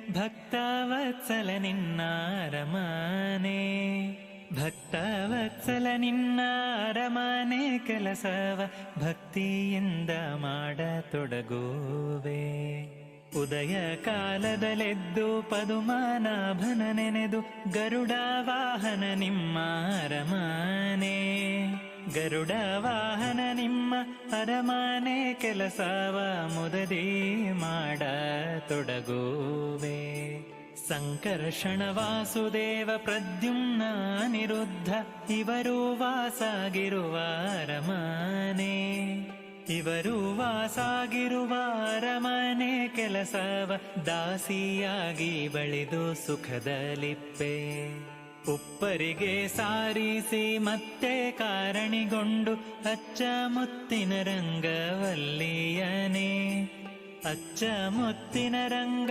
ಭಕ್ತವತ್ಸಲ ನಿನ್ನ ಅರಮನೆ, ಭಕ್ತವತ್ಸಲ ನಿನ್ನ ಅರಮನೆ ಕೆಲಸವ ಭಕ್ತಿಯಿಂದ ಮಾಡತೊಡಗುವೆ. ಉದಯ ಕಾಲದಲೆದ್ದು ಪದುಮನಾಭನ ನೆನೆದು ಗರುಡ ವಾಹನ ನಿಮ್ಮ ಅರಮನೆ, ಗರುಡ ವಾಹನ ನಿಮ್ಮ ಅರಮನೆ ಕೆಲಸವ ಮುದದಿ ಮಾಡತೊಡಗುವೆ. ಸಂಕರ್ಷಣ ವಾಸುದೇವ ಪ್ರದ್ಯುಮ್ನ ಅನಿರುದ್ಧ ಇವರು ವಾಸಾಗಿರುವ ಅರಮನೆ, ಇವರು ವಾಸಾಗಿರುವ ಅರಮನೆ ಕೆಲಸವ ದಾಸಿಯಾಗಿ ಬಳಿದು ಸುಖದಲಿಪ್ಪೆ. ಉಪ್ಪರಿಗೆ ಸಾರಿಸಿ ಮತ್ತೆ ಕಾರಣಿಗೊಂಡು ಅಚ್ಚ ಮುತ್ತಿನ ರಂಗವಲ್ಲಿಯನೇ, ಅಚ್ಚ ಮುತ್ತಿನ ರಂಗ